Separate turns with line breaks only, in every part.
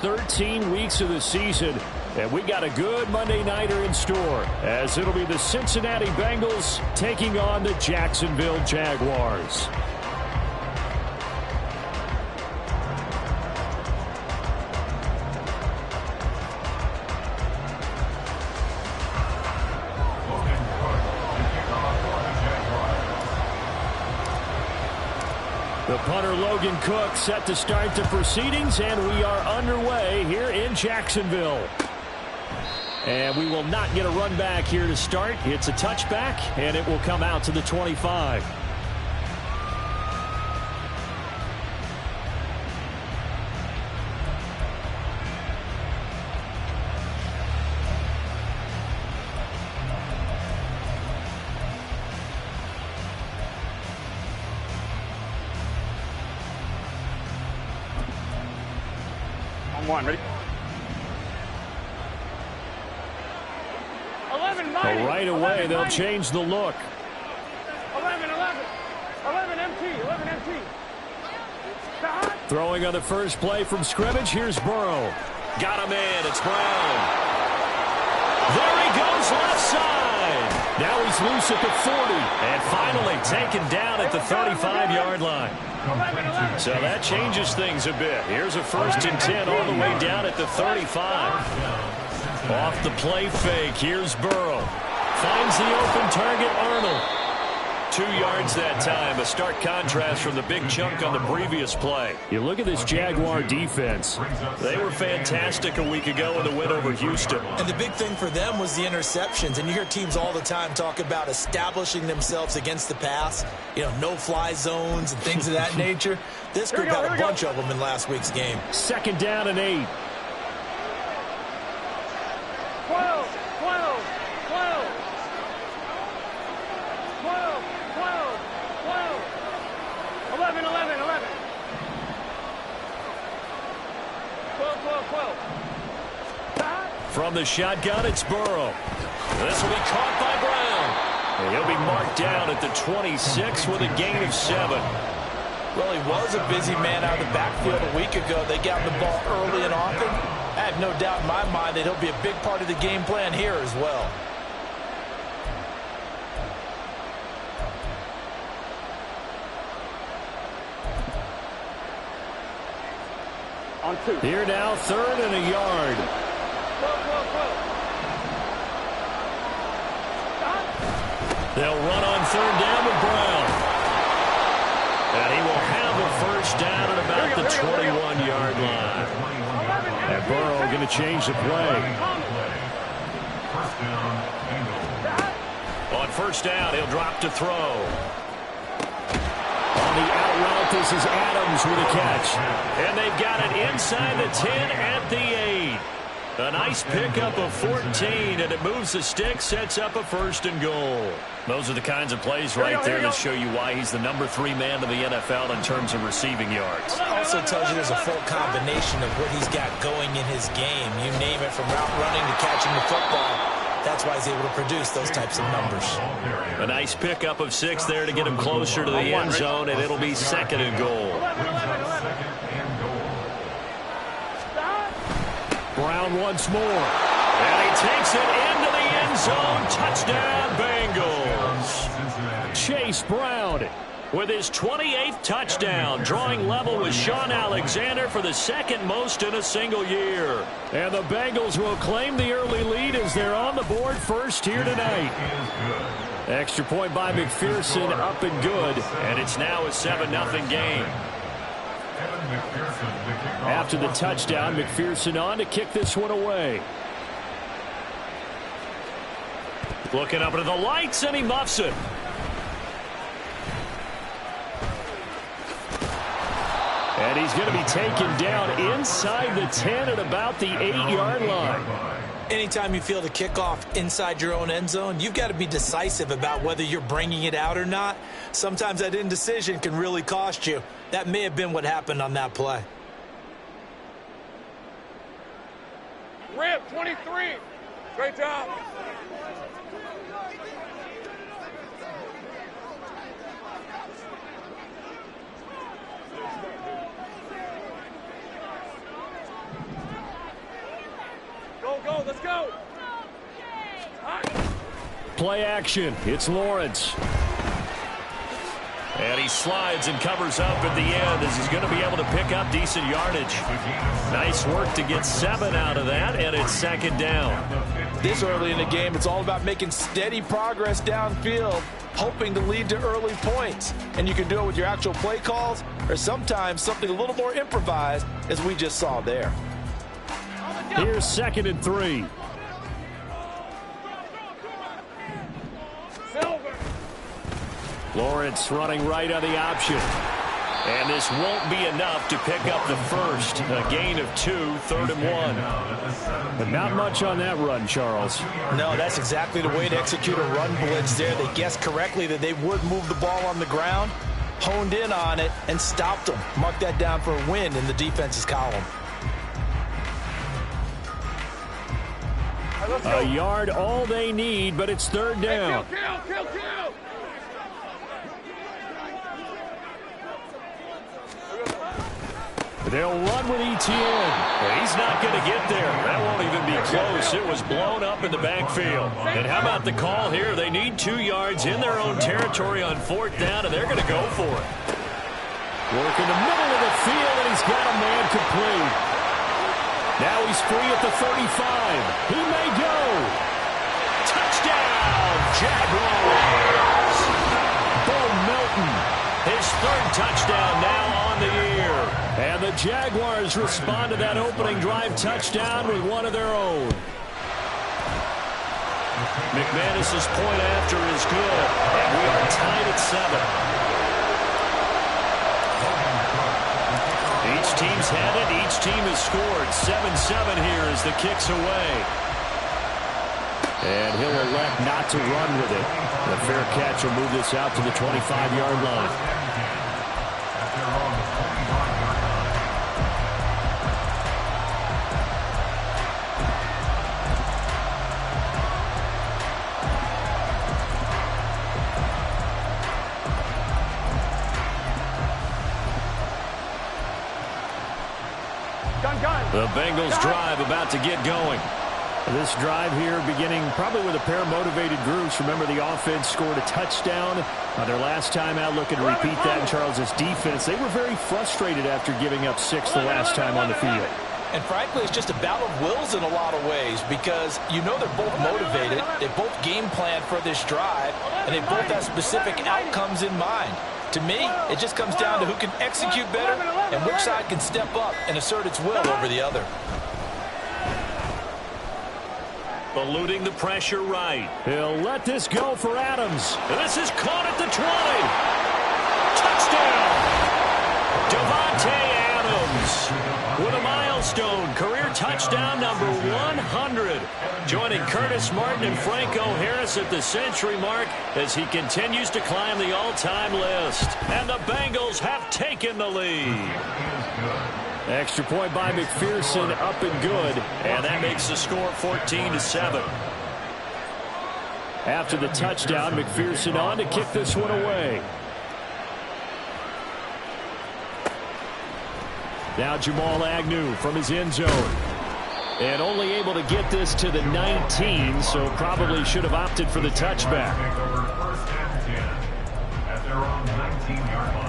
13 weeks of the season, and we got a good Monday nighter in store, as it'll be the Cincinnati Bengals taking on the Jacksonville Jaguars. The punter Logan Cook set to start the proceedings, and we are underway here in Jacksonville. And we will not get a run back here to start. It's a touchback, and it will come out to the 25.
One, ready? 11,
well, right away, 11, they'll change the look.
11 MT, 11 MT.
Throwing on the first play from scrimmage. Here's Burrow. Got him in. It's Brown. There he goes, left side. Now he's loose at the 40. And finally taken down at the 35-yard line. So that changes things a bit. Here's a 1st and 10 all the way down at the 35. Off the play fake. Here's Burrow. Finds the open target, Arnold. 2 yards that time. A stark contrast from the big chunk on the previous play. You look at this Jaguar defense. They were fantastic a week ago in the win over Houston.
And the big thing for them was the interceptions. And you hear teams all the time talk about establishing themselves against the pass. You know, no-fly zones and things of that nature. This group had a bunch of them in last week's game.
2nd down and 8.
12. 11. 12.
From the shotgun, it's Burrow. This will be caught by Brown. And he'll be marked down at the 26 with a gain of 7.
Well, he was a busy man out of the backfield a week ago. They got the ball early and often. I have no doubt in my mind that he'll be a big part of the game plan here as well.
On 2.
Here now, 3rd and a yard.
12.
They'll run on 3rd down with Brown. And he will have a 1st down at about the 21-yard line. And Burrow going to change the play. On 1st down, he'll drop to throw. On the out route, this is Adams with a catch. And they've got it inside the 10 at the 8. A nice pickup of 14, and it moves the stick, sets up a 1st and goal. Those are the kinds of plays right there that show you why he's the number 3 man in the NFL in terms of receiving yards.
Also tells you there's a full combination of what he's got going in his game. You name it, from route running to catching the football. That's why he's able to produce those types of numbers.
A nice pickup of 6 there to get him closer to the end zone, and it'll be 2nd and goal. Brown once more. And he takes it into the end zone. Touchdown, Bengals. Chase Brown with his 28th touchdown, drawing level with Sean Alexander for the 2nd most in a single year. And the Bengals will claim the early lead as they're on the board first here tonight. Extra point by McPherson, up and good. And it's now a 7-0 game. After the touchdown, McPherson on to kick this one away. Looking up into the lights, and he muffs it. And he's going to be taken down inside the 10 at about the 8-yard line.
Anytime you feel the kickoff inside your own end zone, you've got to be decisive about whether you're bringing it out or not. Sometimes that indecision can really cost you. That may have been what happened on that play.
Rip, 23. Great job. let's go.
Play action. It's Lawrence. And he slides and covers up at the end as he's going to be able to pick up decent yardage. Nice work to get 7 out of that, and it's second down.
This early in the game, it's all about making steady progress downfield, hoping to lead to early points. And you can do it with your actual play calls or sometimes something a little more improvised, as we just saw there.
Here's 2nd and 3. Lawrence running right on the option. And this won't be enough to pick up the first. A gain of 2, 3rd and 1. But not much on that run, Charles.
No, that's exactly the way to execute a run blitz there. They guessed correctly that they would move the ball on the ground, honed in on it, and stopped them. Mark that down for a win in the defense's column.
A yard all they need, but it's 3rd down.
Kill.
They'll run with ETN. He's not going to get there. That won't even be close. It was blown up in the backfield. And how about the call here? They need 2 yards in their own territory on 4th down, and they're going to go for it. Work in the middle of the field, and he's got a man complete. Now he's free at the 35. He may go. Touchdown, Jaguars. Bo Melton, his 3rd touchdown now on the year. And the Jaguars respond to that opening drive touchdown with one of their own. McManus's point after is good, and we are tied at 7. Each team's had it. Each team has scored. 7-7 here as the kick's away. And he'll elect not to run with it. The fair catch will move this out to the 25-yard line. The Bengals drive about to get going. This drive here beginning probably with a pair of motivated groups. Remember, the offense scored a touchdown their last time out, looking to repeat that in Charles's defense. They were very frustrated after giving up 6 the last time on the field.
And frankly, it's just a battle of wills in a lot of ways because you know they're both motivated. They both game plan for this drive, and they both have specific outcomes in mind. To me, it just comes down to who can execute better and which side can step up and assert its will over the other.
Eluding the pressure right. He'll let this go for Adams. This is caught at the 20. Touchdown! Devontae Adams with a milestone career touchdown number 100. Joining Curtis Martin and Franco Harris at the century mark as he continues to climb the all-time list. And the Bengals have taken the lead. Extra point by McPherson, up and good. And that makes the score 14-7. After the touchdown, McPherson on to kick this one away. Now Jamal Agnew from his end zone. And only able to get this to the 19, so probably should have opted for the touchback.
At their own 19-yard line.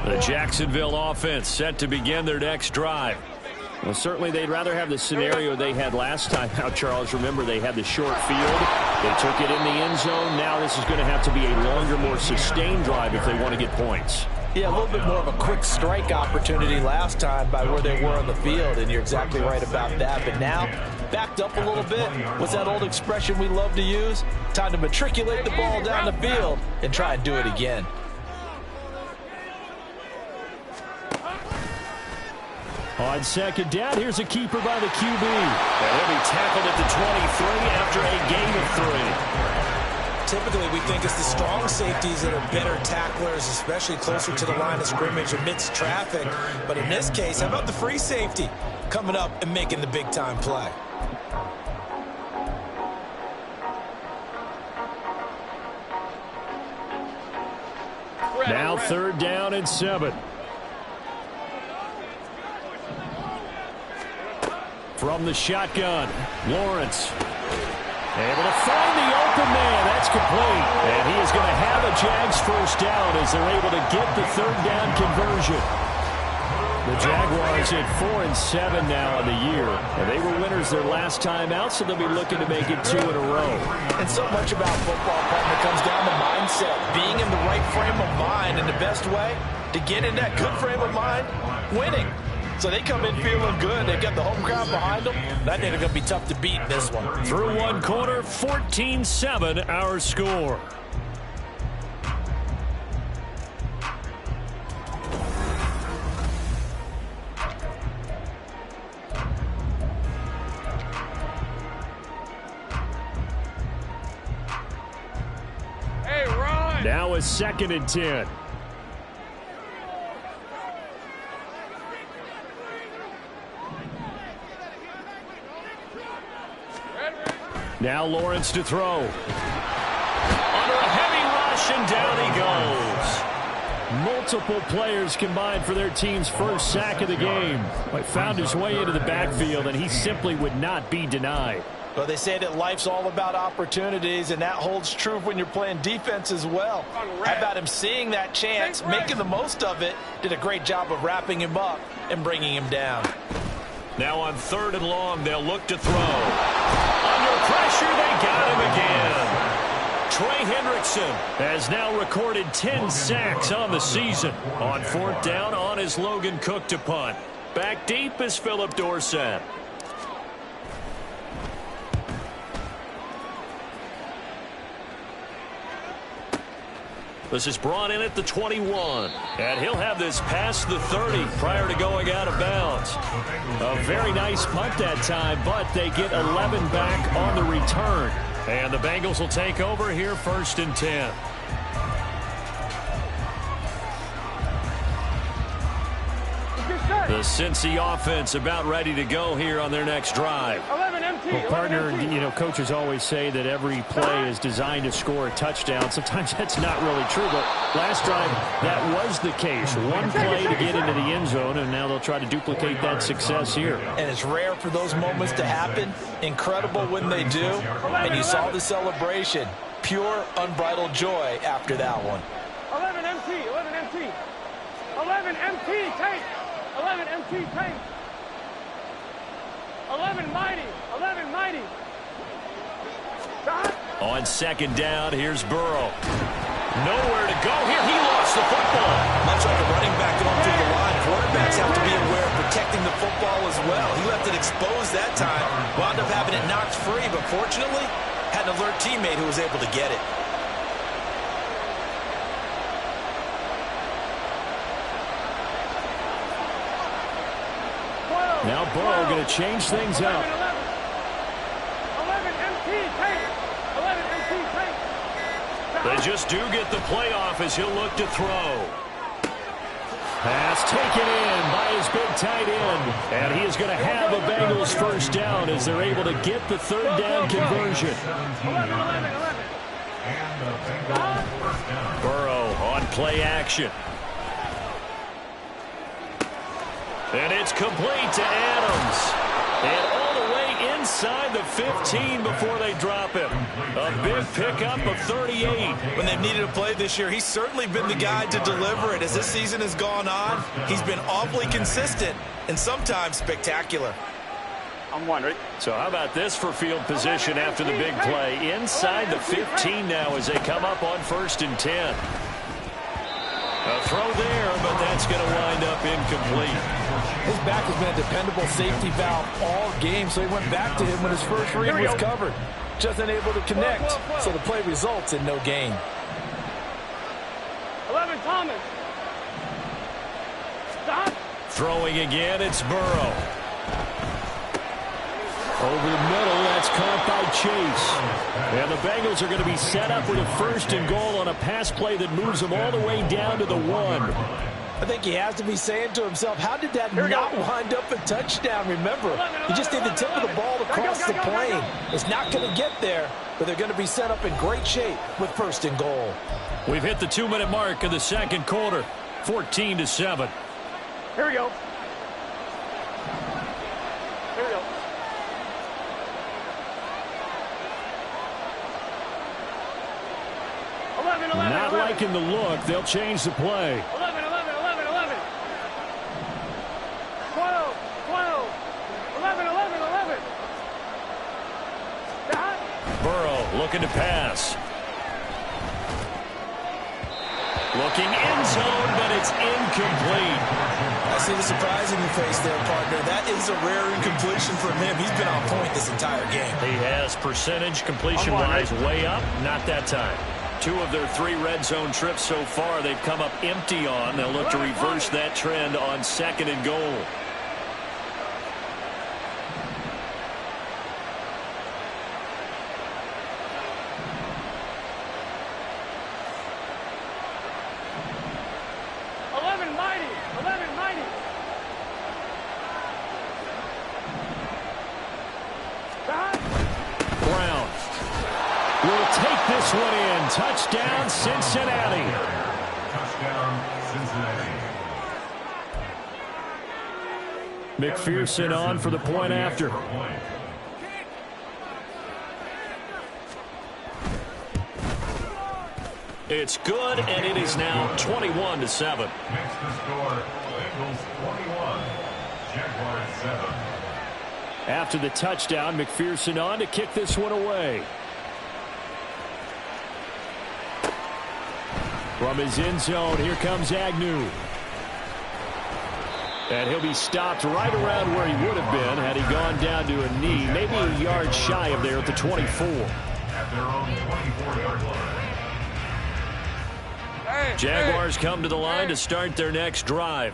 The Jacksonville offense set to begin their next drive. Well, certainly they'd rather have the scenario they had last time out, Charles. Remember, they had the short field. They took it in the end zone. Now this is going to have to be a longer, more sustained drive if they want to get points.
Yeah, a little bit more of a quick strike opportunity last time by where they were on the field, and you're exactly right about that. But now, backed up a little bit. What's that old expression we love to use? Time to matriculate the ball down the field and try and do it again.
On second down, here's a keeper by the QB. And he'll be tackled at the 23 after a gain of 3.
Typically, we think it's the strong safeties that are better tacklers, especially closer to the line of scrimmage amidst traffic. But in this case, how about the free safety coming up and making the big-time play?
Now 3rd down and 7. From the shotgun, Lawrence. Able to find the open man. That's complete. And he is going to have a Jags 1st down as they're able to get the 3rd down conversion. The Jaguars at 4-7 now in the year. And they were winners their last time out, so they'll be looking to make it 2 in a row.
And so much about football, partner, comes down to mindset. Being in the right frame of mind, and the best way to get in that good frame of mind, winning. So they come in feeling good. They've got the home crowd behind them. I think they're going to be tough to beat in this one.
Through one quarter, 14-7 our score.
Hey, run!
Now a 2nd and 10. Now Lawrence to throw. Under a heavy rush, and down he goes. Multiple players combined for their team's 1st sack of the game. But found his way into the backfield, and he simply would not be denied.
Well, they say that life's all about opportunities, and that holds true when you're playing defense as well. How about him seeing that chance, making the most of it, did a great job of wrapping him up and bringing him down.
Now on 3rd and long, they'll look to throw. Under pressure, they got him again. Trey Hendrickson has now recorded 10 sacks on the season. On 4th down, on is Logan Cook to punt. Back deep is Philip Dorsett. This is brought in at the 21. And he'll have this past the 30 prior to going out of bounds. A very nice punt that time, but they get 11 back on the return. And the Bengals will take over here 1st and 10. The Cincy offense about ready to go here on their next drive.
11 empty.
Well, partner,
11 empty.
you know, coaches always say that every play is designed to score a touchdown. Sometimes that's not really true, but last drive that was the case. One play to get into the end zone, and now they'll try to duplicate that success here.
And it's rare for those moments to happen. Incredible when they do. And you saw the celebration. Pure, unbridled joy after that one.
11 empty. 11 empty. 11 empty. Tank. 11 empty. Tank. 11 mighty. 11 mighty. Shot.
On 2nd down, here's Burrow. Nowhere to go here. He lost the football.
Much like a running back going through the line, quarterbacks have to be aware of protecting the football as well. He left it exposed that time, wound up having it knocked free, but fortunately, had an alert teammate who was able to get it.
Now Burrow going to change things up.
11 empty. Tank. 11 empty. Tank.
They just do get the playoff as he'll look to throw. Pass taken in by his big tight end. And he is going to have a Bengals 1st down as they're able to get the 3rd down conversion.
11.
Burrow on play action. And it's complete to Adams. And all the way inside the 15 before they drop him. A big pickup of 38.
When they've needed a play this year, he's certainly been the guy to deliver it. As this season has gone on, he's been awfully consistent and sometimes spectacular.
I'm wondering.
So how about this for field position after the big play? Inside the 15 now as they come up on 1st and 10. A throw there, but that's going to wind up incomplete.
His back has been a dependable safety valve all game, so he went back to him when his first read was covered. Just unable to connect, so the play results in no gain.
11 Thomas. Stop.
Throwing again, it's Burrow. Over the middle, that's caught by Chase. And the Bengals are going to be set up with a 1st and goal on a pass play that moves them all the way down to the 1.
I think he has to be saying to himself, how did that not wind up a touchdown? Remember, he just need the tip of the ball to cross the plane. It's not going to get there, but they're going to be set up in great shape with 1st and goal.
We've hit the 2-minute mark of the second quarter, 14-7.
Here we go. Here we go.
Not liking the look. They'll change the play.
11, 11, 11, 11. 12, 12. 11, 11, 11.
Burrow looking to pass. Looking end zone, but it's incomplete.
I see the surprise in your face there, partner. That is a rare incompletion from him. He's been on point this entire game.
He has percentage completion-wise way up. Not that time. 2 of their 3 red zone trips so far they've come up empty on. They'll look to reverse that trend on 2nd and goal. One in. Touchdown, Cincinnati.
Touchdown, Cincinnati.
McPherson on for the point after. It's good, and it is now 21-7.
Next to score, Bengals 21, Jaguars 7.
After the touchdown, McPherson on to kick this one away. From his end zone, here comes Agnew. And he'll be stopped right around where he would have been had he gone down to a knee, maybe a yard shy of there at the 24.
At their own 24-yard line.
Jaguars come to the line to start their next drive.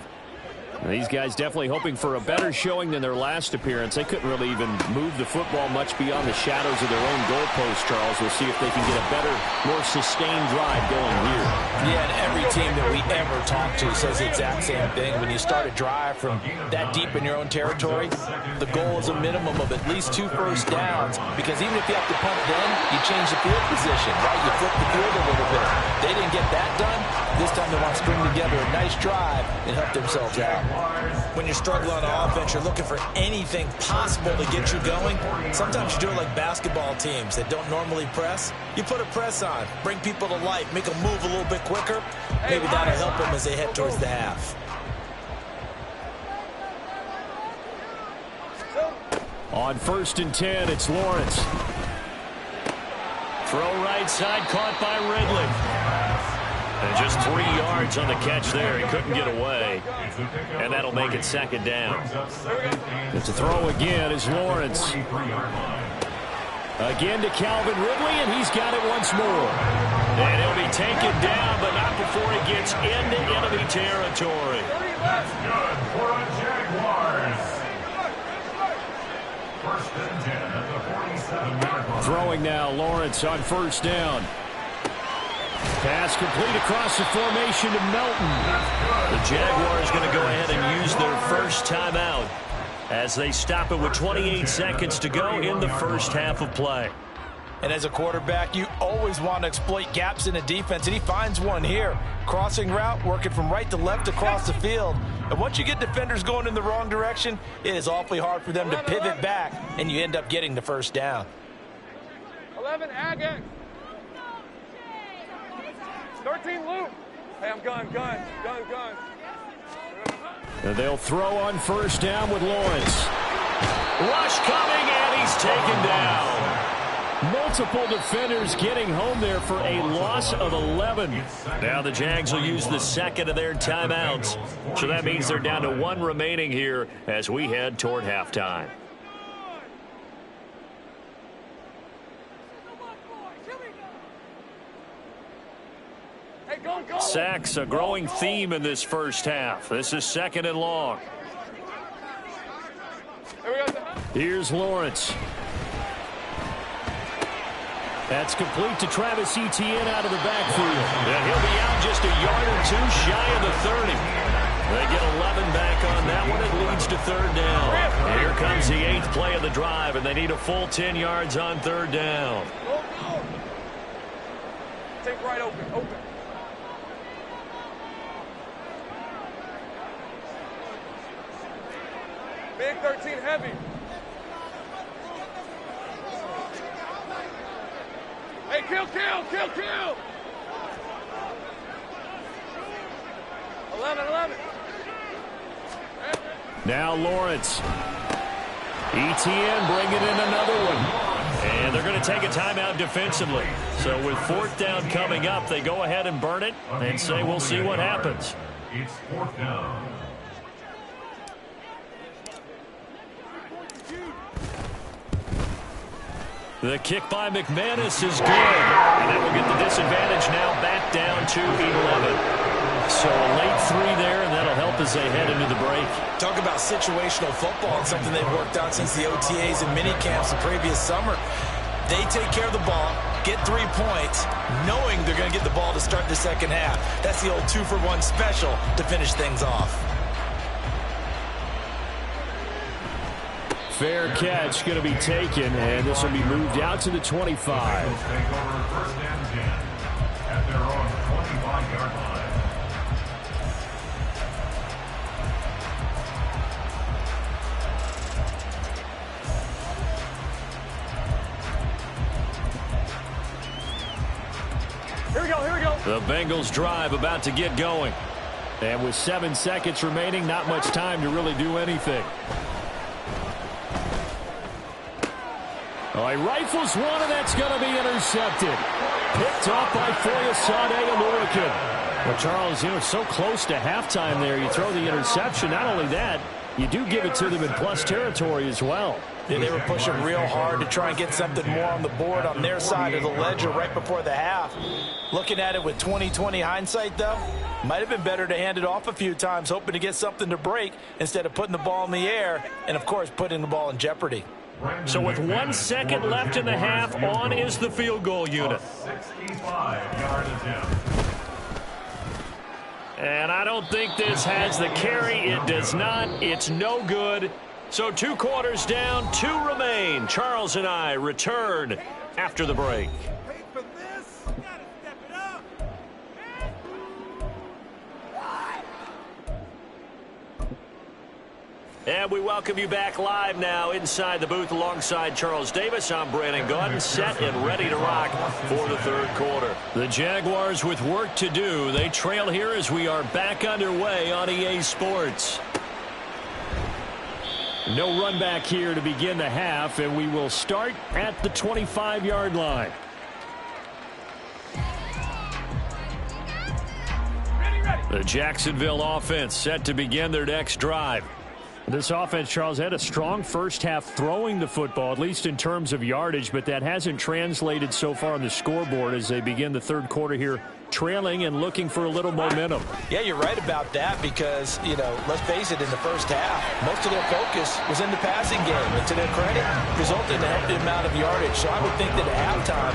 These guys definitely hoping for a better showing than their last appearance. They couldn't really even move the football much beyond the shadows of their own goalpost, Charles. We'll see if they can get a better, more sustained drive going here.
Yeah, and every team that we ever talk to says the exact same thing. When you start a drive from that deep in your own territory, the goal is a minimum of at least 2 first downs, because even if you have to punt then, you change the field position, right? You flip the field a little bit. They didn't get that done. This time they want to string together a nice drive and help themselves out. When you're struggling on offense, you're looking for anything possible to get you going. Sometimes you do it like basketball teams that don't normally press. You put a press on, bring people to life, make them move a little bit quicker. Maybe that'll help them as they head towards the half.
On 1st and 10, it's Lawrence. Throw right side, caught by Ridley. And just 3 yards on the catch there. He couldn't get away. And that'll make it 2nd down. It's a throw again is Lawrence. Again to Calvin Ridley, and he's got it once more. And he'll be taken down, but not before he gets into enemy territory.
That's good for a Jaguars. 1st and 10 at the 47-yard line.
Throwing now, Lawrence on 1st down. Pass complete across the formation to Melton. The Jaguars going to go ahead and use their first timeout as they stop it with 28 seconds to go in the first half of play.
And as a quarterback, you always want to exploit gaps in a defense, and he finds one here. Crossing route, working from right to left across the field. And once you get defenders going in the wrong direction, it is awfully hard for them to pivot back, and you end up getting the first down.
11, Agate. 13, Luke. Hey, I'm gun.
And they'll throw on 1st down with Lawrence. Rush coming, and he's taken down. Multiple defenders getting home there for a loss of 11. Now the Jags will use the 2nd of their timeouts. So that means they're down to 1 remaining here as we head toward halftime. Sacks, a growing theme in this first half. This is 2nd and long. Here's Lawrence. That's complete to Travis Etienne out of the backfield. And he'll be out just a yard or 2 shy of the 30. They get 11 back on that one. It leads to third down. Here comes the 8th play of the drive, and they need a full 10 yards on third down.
Take right open. Big 13 heavy. Hey, kill. 11.
Now Lawrence. ETN bringing in another one. And they're going to take a timeout defensively. So with 4th down coming up, they go ahead and burn it and say we'll see what happens.
It's 4th down.
The kick by McManus is good. And that will get the disadvantage now back down to 11. So a late 3 there, and that'll help as they head into the break.
Talk about situational football and something they've worked on since the OTAs and mini camps the previous summer. They take care of the ball, get 3 points, knowing they're going to get the ball to start the second half. That's the old 2-for-1 special to finish things off.
Fair catch going to be taken, and this will be moved out to the 25.
Bengals take over 1st and 10 at their own 25-yard line.
Here we go.
The Bengals drive about to get going. And with 7 seconds remaining, not much time to really do anything. Oh, he rifles one, and that's going to be intercepted. Picked off by Foyesade Aluakin. Well, Charles, it's so close to halftime there. You throw the interception. Not only that, you do give it to them in plus territory as well.
Yeah, they were pushing real hard to try and get something more on the board on their side of the ledger right before the half. Looking at it with 20/20 hindsight, though, might have been better to hand it off a few times, hoping to get something to break instead of putting the ball in the air and, of course, putting the ball in jeopardy.
So with 1 second left in the half, on is the field goal unit.
65-yard attempt.
And I don't think this has the carry. It does not. It's no good. So 2 quarters down, 2 remain. Charles and I return after the break. And we welcome you back live now inside the booth alongside Charles Davis. I'm Brandon Gaudin, set and ready to rock for the 3rd quarter. The Jaguars with work to do. They trail here as we are back underway on EA Sports. No run back here to begin the half, and we will start at the 25-yard line. The Jacksonville offense set to begin their next drive. This offense, Charles, had a strong first half throwing the football, at least in terms of yardage, but that hasn't translated so far on the scoreboard as they begin the 3rd quarter here, trailing and looking for a little momentum.
Yeah, you're right about that because, let's face it, in the first half, most of their focus was in the passing game. And to their credit, resulted in a healthy amount of yardage. So I would think that at halftime,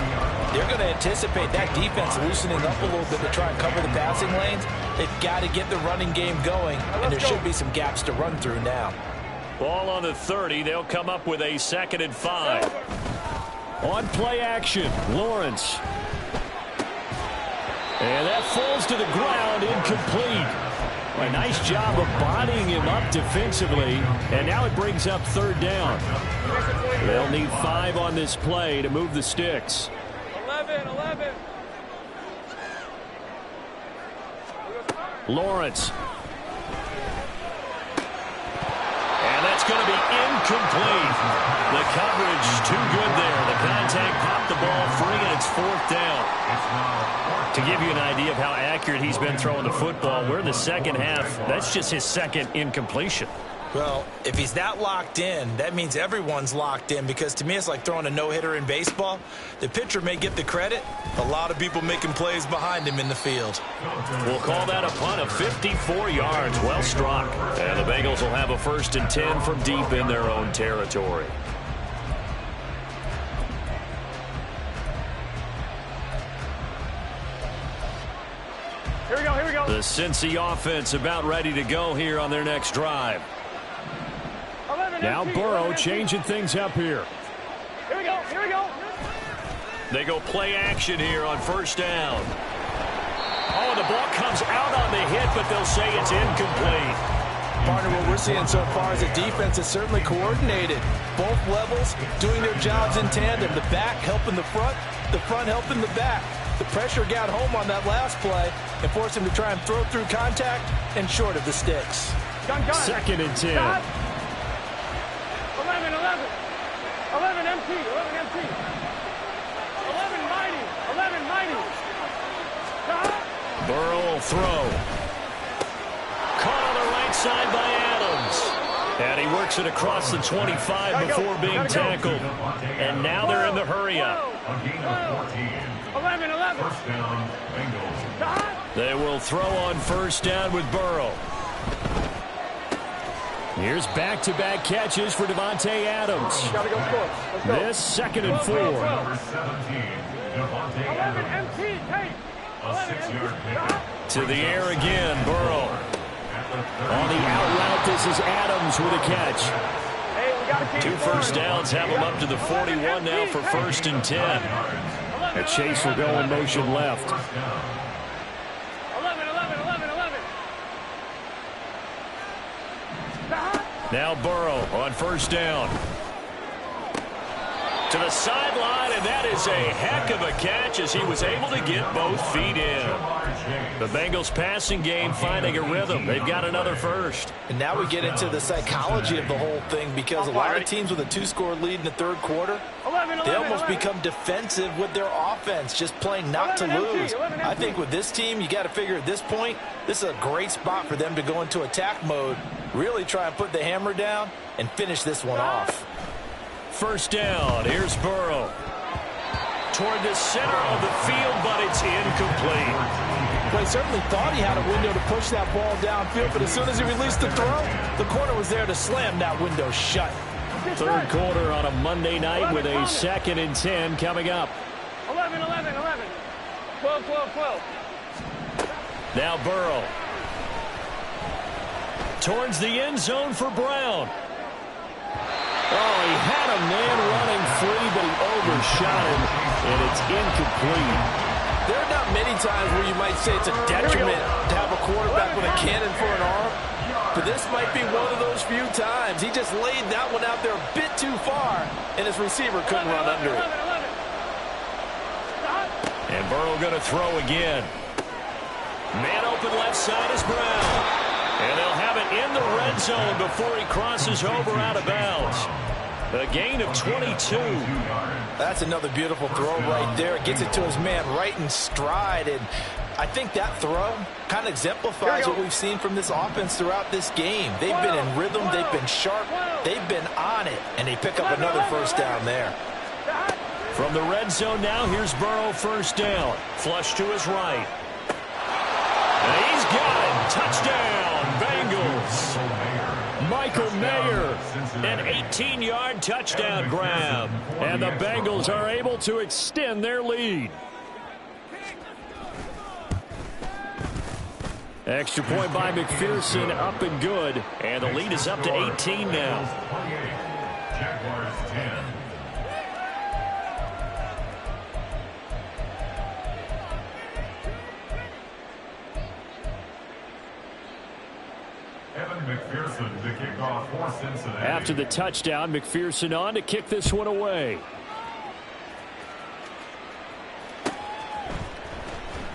they're going to anticipate that defense loosening up a little bit to try and cover the passing lanes. They've got to get the running game going, and there should be some gaps to run through now.
Ball on the 30. They'll come up with a 2nd and 5. On play action, Lawrence. And that falls to the ground, incomplete. A nice job of bodying him up defensively, and now it brings up 3rd down. They'll need 5 on this play to move the sticks.
11.
Lawrence. And that's going to be incomplete. The coverage too good there. The contact popped the ball free, and it's 4th down. To give you an idea of how accurate he's been throwing the football, we're in the second half. That's just his 2nd incompletion.
Well, if he's that locked in, that means everyone's locked in, because to me it's like throwing a no-hitter in baseball. The pitcher may get the credit. A lot of people making plays behind him in the field.
We'll call that a punt of 54 yards. Well struck. And the Bengals will have a 1st and 10 from deep in their own territory.
Here we go.
The Cincy offense about ready to go here on their next drive.
11
Now
empty,
Burrow
11
changing things up here.
Here we go. Here we go.
They go play action here on first down. Oh, the ball comes out on the hit, but they'll say it's incomplete.
Partner, what we're seeing so far is the defense is certainly coordinated. Both levels doing their jobs in tandem. The back helping the front helping the back. The pressure got home on that last play and forced him to try and throw through contact and short of the sticks.
Gun.
2nd and 10.
11. 11 empty. 11 empty. 11 mighty. 11 mighty.
Burrow will throw. Caught on the right side by Adams. And he works it across the 25 before being tackled. And now they're in the hurry-up.
A gain of 14.
11.
First down, Bengals.
They will throw on first down with Burrow. Here's back-to-back catches for Devontae Adams.
Gotta go score. Let's go.
This 2nd and 4.
Number 17, Devontae
11
Adams.
empty. Take.
A 6-yard pickup.
To the air again, Burrow. On the out route, this is Adams with a catch.
Hey, we gotta keep
2
it
first
going.
downs have him up to the 41 now for 1st and 10. And Chase will go in motion left.
11.
Now Burrow on first down. To the sideline, and that is a heck of a catch as he was able to get both feet in. The Bengals passing game finding a rhythm. They've got another first.
And now we get into the psychology of the whole thing because a lot of teams with a 2-score lead in the third quarter, they almost become defensive with their offense, just playing not to lose. I think with this team, you got to figure at this point, this is a great spot for them to go into attack mode, really try and put the hammer down and finish this one off.
First down, here's Burrow. Toward the center of the field, but it's incomplete.
Well, he certainly thought he had a window to push that ball downfield, but as soon as he released the throw, the corner was there to slam that window shut.
Third quarter on a Monday night with a 2nd and 10 coming up.
11. 12.
Now Burrow. Towards the end zone for Brown. Oh, he had a man running free, but he overshot him, and it's incomplete.
There are not many times where you might say it's a detriment to have a quarterback with a cannon for an arm, but this might be one of those few times. He just laid that one out there a bit too far, and his receiver couldn't run under it.
And Burrow going to throw again. Man open left side is Brown. And they'll have it in the red zone before he crosses over out of bounds. A gain of 22.
That's another beautiful throw right there. It gets it to his man right in stride. And I think that throw kind of exemplifies what we've seen from this offense throughout this game. They've been in rhythm. They've been sharp. They've been on it. And they pick up another first down there.
From the red zone now, here's Burrow first down. Flush to his right. And he's got it. Touchdown, Bengals. Michael Mayer, an 18-yard touchdown grab. And the Bengals are able to extend their lead. Extra point by McPherson, up and good. And the lead is up to 18 now.
Jaguars 10. McPherson to kick off for Cincinnati.
After the touchdown, McPherson on to kick this one away.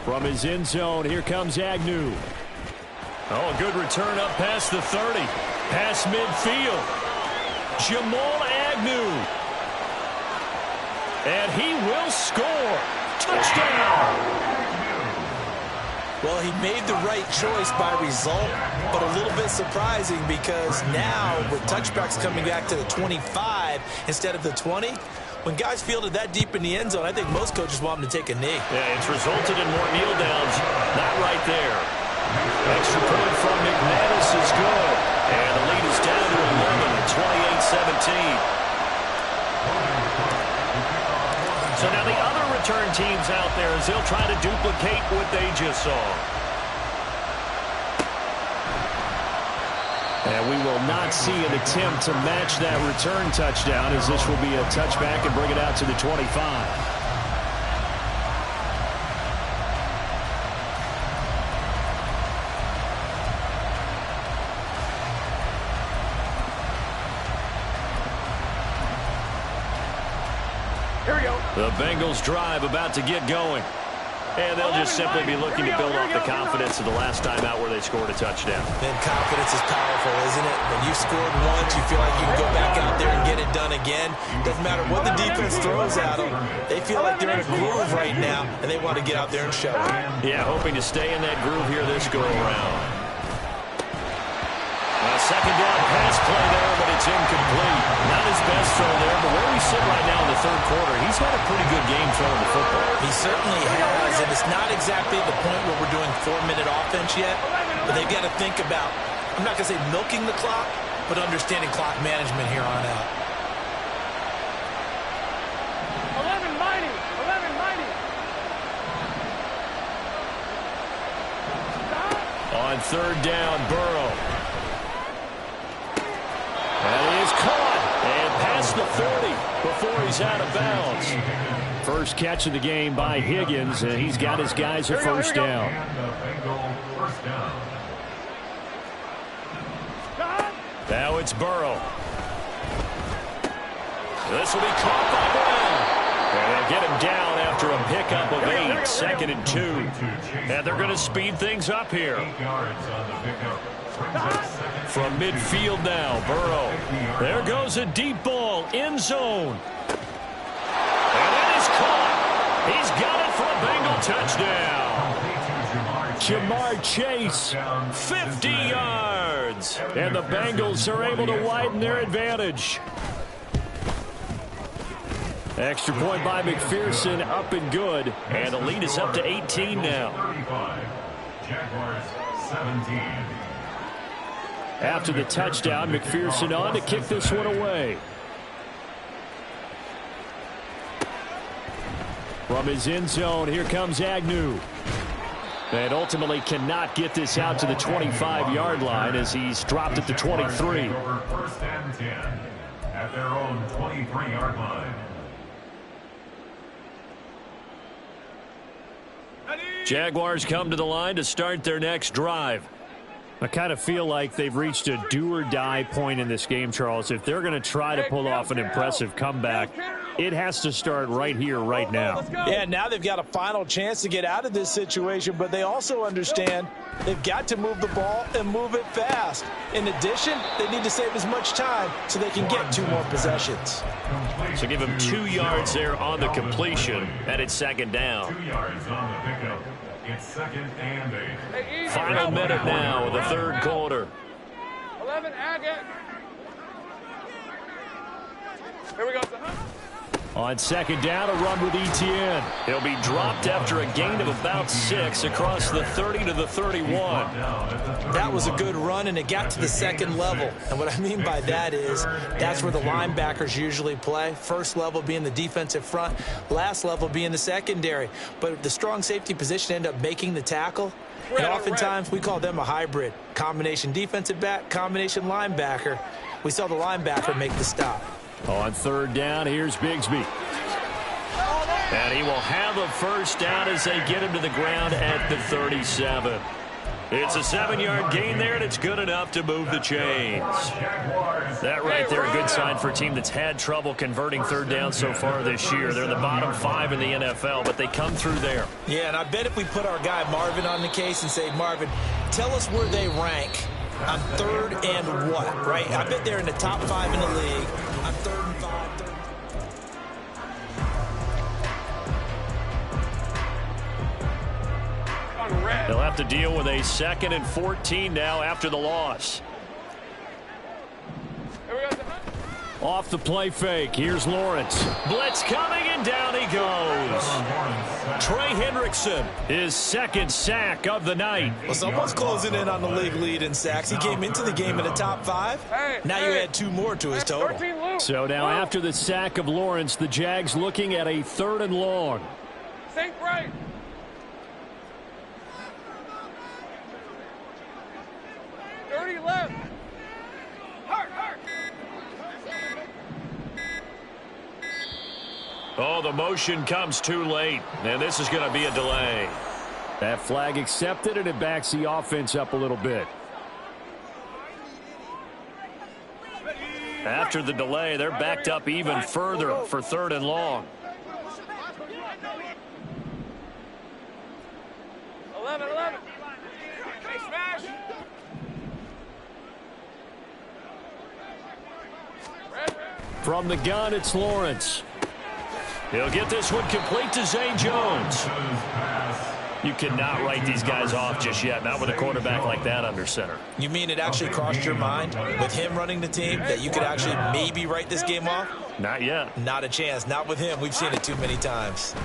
From his end zone, here comes Agnew. Oh, a good return up past the 30. Past midfield. Jamal Agnew. And he will score. Touchdown.
Well, he made the right choice by result, but a little bit surprising because now with touchbacks coming back to the 25 instead of the 20, when guys fielded that deep in the end zone, I think most coaches want them to take a knee.
Yeah, it's resulted in more kneel downs. Not right there. Extra point from McManus is good. And the lead is down to 11, 28-17. So now the other return teams out there as they'll try to duplicate what they just saw. And we will not see an attempt to match that return touchdown, as this will be a touchback and bring it out to the 25. The Bengals drive about to get going. And they'll just simply be looking to build off the confidence of the last time out where they scored a touchdown.
And confidence is powerful, isn't it? When you scored once, you feel like you can go back out there and get it done again. Doesn't matter what the defense throws at them. They feel like they're in a groove right now, and they want to get out there and show it.
Yeah, hoping to stay in that groove here this go-around. Second down pass play there, but it's incomplete. Not his best throw there, but where we sit right now in the third quarter, he's had a pretty good game throwing the football.
He certainly has, and it's not exactly the point where we're doing 4-minute offense yet, but they've got to think about, I'm not going to say milking the clock, but understanding clock management here on out.
11 mighty.
On third down, Burrow. And he is caught and past the 30 before he's out of bounds. First catch of the game by Higgins, and he's got his guys a first down. Now it's Burrow. This will be caught by Brown. And they'll get him down after a pickup of 8, 2nd and 2. And they're going to speed things up here.
8 yards on the pickup.
From midfield now, Burrow. There goes a deep ball, end zone. And that is caught. He's got it for a Bengal touchdown. Jamar Chase, 50 yards. And the Bengals are able to widen their advantage. Extra point by McPherson, up and good. And the lead is up to 18 now.
35. Jaguars 17.
After the touchdown, McPherson on to kick this one away. From his end zone, here comes Agnew. And ultimately cannot get this out to the 25-yard line as he's dropped it to 23.
First and 10 at their own 23-yard line.
Jaguars come to the line to start their next drive. I kind of feel like they've reached a do-or-die point in this game, Charles. If they're going to try to pull off an impressive comeback, it has to start right here, right now.
Yeah, now they've got a final chance to get out of this situation, but they also understand they've got to move the ball and move it fast. In addition, they need to save as much time so they can get 2 more possessions.
So give them 2 yards there on the completion, and it's second down.
2 yards on the pickup. It's 2nd and 8.
Final minute now of the third quarter.
11, Agate. Here we go.
On second down, a run with Etienne. He'll be dropped after a gain of about 6 across the 30 to the 31.
That was a good run, and it got to the second level. And what I mean by that is that's where the linebackers usually play. First level being the defensive front, last level being the secondary. But the strong safety position ended up making the tackle. And oftentimes we call them a hybrid. Combination defensive back, combination linebacker. We saw the linebacker make the stop.
On third down, here's Bigsby. And he will have a first down as they get him to the ground at the 37. It's a 7-yard gain there, and it's good enough to move the chains. That right there, a good sign for a team that's had trouble converting third down so far this year. They're in the bottom 5 in the NFL, but they come through there.
Yeah, and I bet if we put our guy Marvin on the case and say, Marvin, tell us where they rank on third and what, right? I bet they're in the top 5 in the league on third and 5.
They'll have to deal with a 2nd and 14 now after the loss. Off the play fake. Here's Lawrence. Blitz coming, and down he goes. Trey Hendrickson, his 2nd sack of the night.
Well, someone's closing in on the league lead in sacks. He came into the game in the top 5. Now you add 2 more to his total.
So now after the sack of Lawrence, the Jags looking at a 3rd and long.
Sink right. 30 left.
Oh, the motion comes too late, and this is going to be a delay.
That flag accepted, and it backs the offense up a little bit.
After the delay, they're backed up even further for 3rd and long.
11. Hey, smash.
From the gun, it's Lawrence. He'll get this one complete to Zay Jones. You cannot write these guys off just yet, not with a quarterback like that under center.
You mean it actually crossed your mind with him running the team that you could actually maybe write this game off?
Not yet.
Not a chance. Not with him. We've seen it too many times.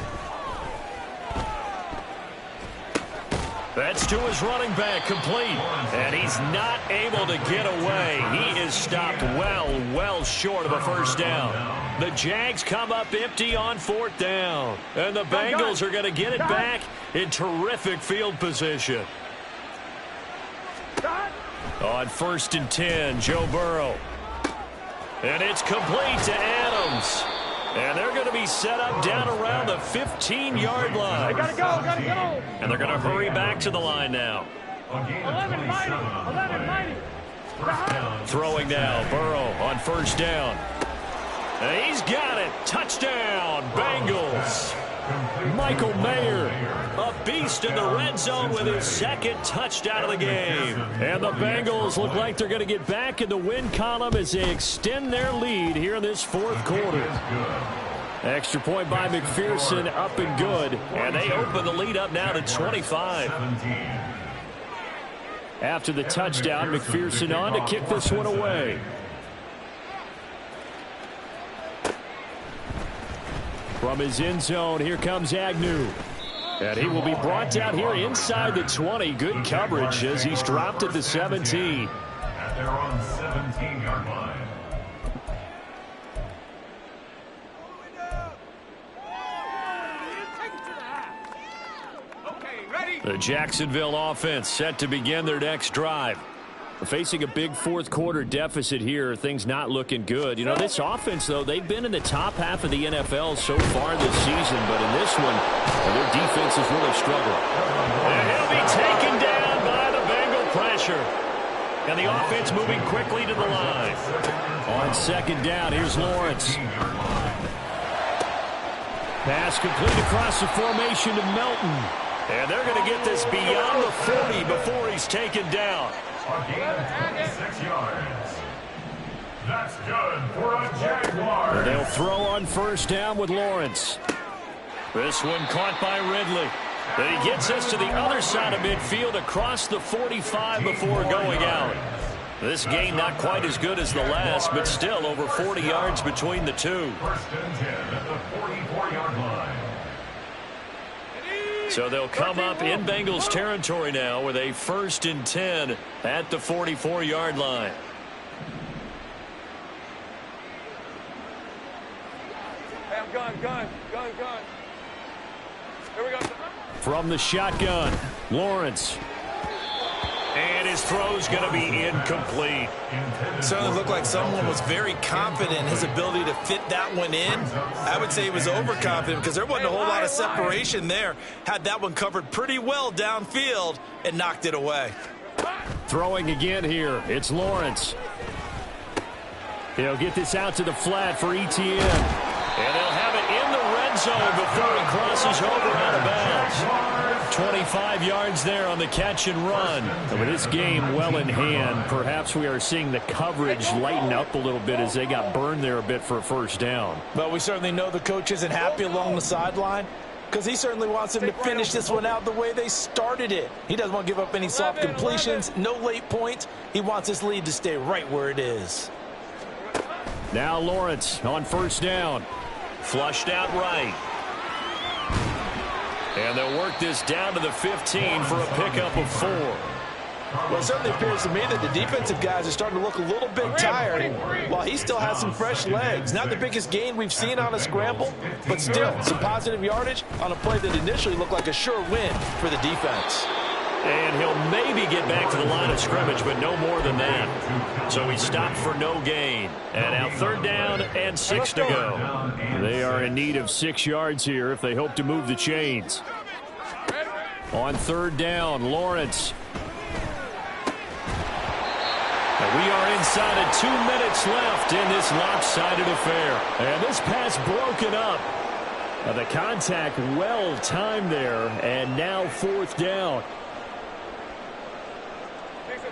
That's to his running back, complete. And he's not able to get away. He is stopped well short of a first down. The Jags come up empty on 4th down. And the Bengals are going to get it back in terrific field position. On 1st and 10, Joe Burrow. And it's complete to Adams. And they're going to be set up down around the 15-yard line.
Gotta go.
And they're going to hurry back to the line now.
11 mighty.
Throwing now, Burrow on 1st down. And he's got it. Touchdown, Bengals. Michael Mayer, a beast in the red zone with his 2nd touchdown of the game. And the Bengals look like they're going to get back in the win column as they extend their lead here in this 4th quarter. Extra point by McPherson, up and good. And they open the lead up now to 25. After the touchdown, McPherson on to kick this one away. From his end zone, here comes Agnew. And he will be brought down here inside the 20. Good coverage as he's dropped at the 17.
At their own 17-yard line.
The Jacksonville offense set to begin their next drive. Facing a big 4th quarter deficit here, things not looking good. You know, this offense, though, they've been in the top half of the NFL so far this season, but in this one, their defense has really struggled. And he'll be taken down by the Bengal pressure. And the offense moving quickly to the line. On 2nd down, here's Lawrence. Pass complete across the formation to Melton. And they're going to get this beyond the 40 before he's taken down.
A gain of 26 yards. That's good for a Jaguar.
They'll throw on 1st down with Lawrence. This one caught by Ridley. Then he gets us to the other side of midfield across the 45 before going out. This gain not quite as good as the last, but still over 40 yards between the two.
1st and 10 at the 44-yard line.
So they'll come up in Bengals territory now with a 1st and 10 at the 44-yard line.
Hey, I'm gun. Here we go.
From the shotgun, Lawrence. And his throw's going to be incomplete.
Certainly looked like someone was very confident in his ability to fit that one in. I would say he was overconfident because there wasn't a whole lot of separation there. Had that one covered pretty well downfield and knocked it away.
Throwing again here, it's Lawrence. He'll get this out to the flat for Etienne. And they'll have it in the red zone before he crosses over out of bounds. 25 yards there on the catch and run. And with this game well in hand, perhaps we are seeing the coverage lighten up a little bit as they got burned there a bit for a 1st down.
But we certainly know the coach isn't happy along the sideline because he certainly wants them to finish this one out the way they started it. He doesn't want to give up any soft completions, no late points. He wants his lead to stay right where it is.
Now Lawrence on 1st down. Flushed out right. And they'll work this down to the 15 for a pickup of 4.
Well, it certainly appears to me that the defensive guys are starting to look a little bit tired while he still has some fresh legs. Not the biggest gain we've seen on a scramble, but still some positive yardage on a play that initially looked like a sure win for the defense.
And he'll maybe get back to the line of scrimmage, but no more than that. So he stopped for no gain. And now 3rd down and 6 to go.
They are in need of 6 yards here if they hope to move the chains. On 3rd down, Lawrence. And we are inside of 2 minutes left in this lopsided affair. And this pass broken up. The contact well timed there, and now 4th down.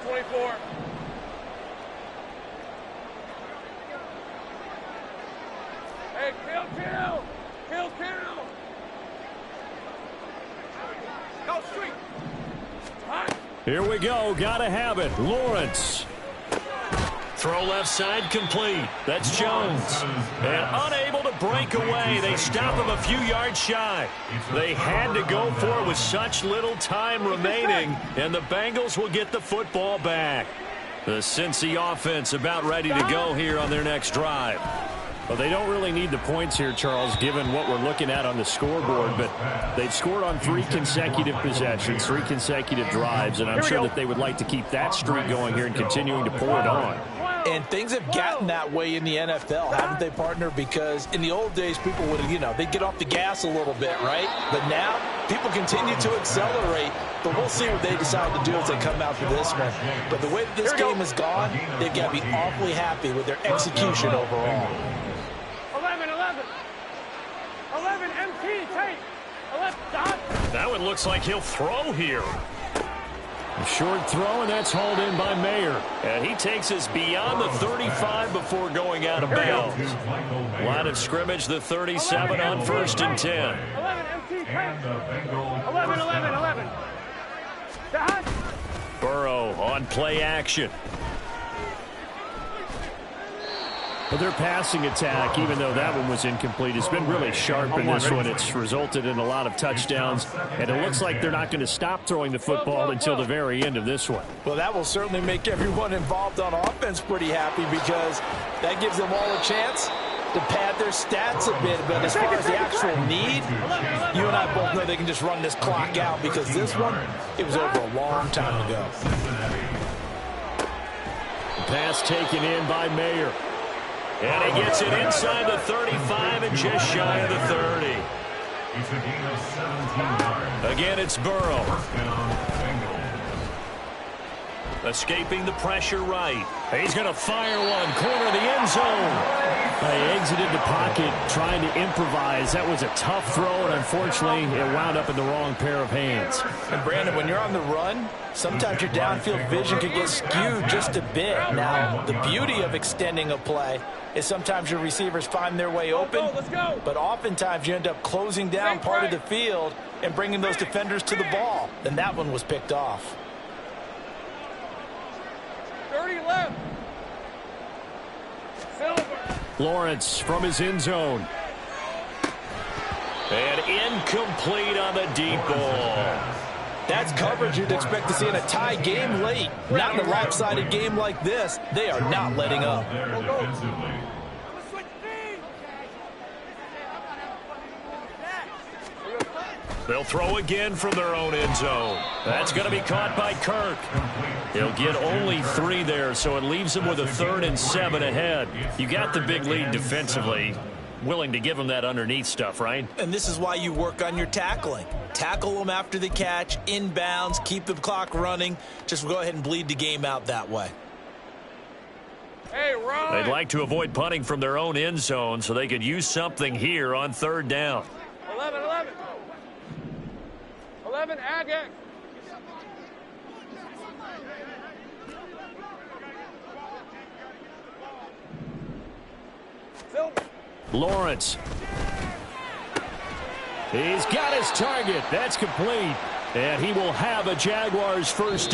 24. Hey, kill. Go street.
Here we go. Gotta have it. Lawrence.
Throw left side complete. That's Jones. And unable to break away. They stop him a few yards shy. They had to go for it with such little time remaining. And the Bengals will get the football back. The Cincy offense about ready to go here on their next drive.
Well, they don't really need the points here, Charles, given what we're looking at on the scoreboard. But they've scored on 3 consecutive possessions, 3 consecutive drives. And I'm sure that they would like to keep that streak going here and continuing to pour it on.
And things have gotten that way in the NFL, haven't they, partner? Because in the old days, people would, they'd get off the gas a little bit, right? But now, people continue to accelerate. But we'll see what they decide to do as they come out for this one. But the way that this game has gone, they've got to be awfully happy with their execution overall.
11 MT, take. 11 dot.
That one looks like he'll throw here.
A short throw, and that's hauled in by Mayer.
And he takes us beyond the 35 before going out of bounds. Line of scrimmage, the 37 on 1st and 10.
11 MT, take. 11. Dot.
Burrow on play action.
Well, their passing attack, even though that one was incomplete, has been really sharp in this one. It's resulted in a lot of touchdowns, and it looks like they're not going to stop throwing the football until the very end of this one.
Well, that will certainly make everyone involved on offense pretty happy because that gives them all a chance to pad their stats a bit. But as far as the actual need, you and I both know they can just run this clock out because this one, it was over a long time ago.
Pass taken in by Mayer.
And he gets it inside the 35 and just shy of the 30. Again, it's Burrow. Escaping the pressure right. He's going to fire one. Corner of the end zone.
They exited the pocket trying to improvise. That was a tough throw, and unfortunately, it wound up in the wrong pair of hands.
And, Brandon, when you're on the run, sometimes your downfield vision can get skewed just a bit. Now, the beauty of extending a play is sometimes your receivers find their way open, but oftentimes you end up closing down part of the field and bringing those defenders to the ball. And that one was picked off.
30 left. Silver.
Lawrence from his end zone.
And incomplete on the deep ball.
That's coverage you'd expect to see in a tie game late. Not in a lopsided game like this. They are not letting up.
They'll throw again from their own end zone. That's going to be caught by Kirk. He'll get only 3 there, so it leaves him with a 3rd and 7 ahead. You got the big lead defensively. Willing to give him that underneath stuff, right?
And this is why you work on your tackling. Tackle them after the catch, inbounds, keep the clock running. Just go ahead and bleed the game out that way.
Hey, Ryan.
They'd like to avoid punting from their own end zone so they could use something here on 3rd down.
11. 11, Agate.
Lawrence. He's got his target. That's complete. And he will have a Jaguars first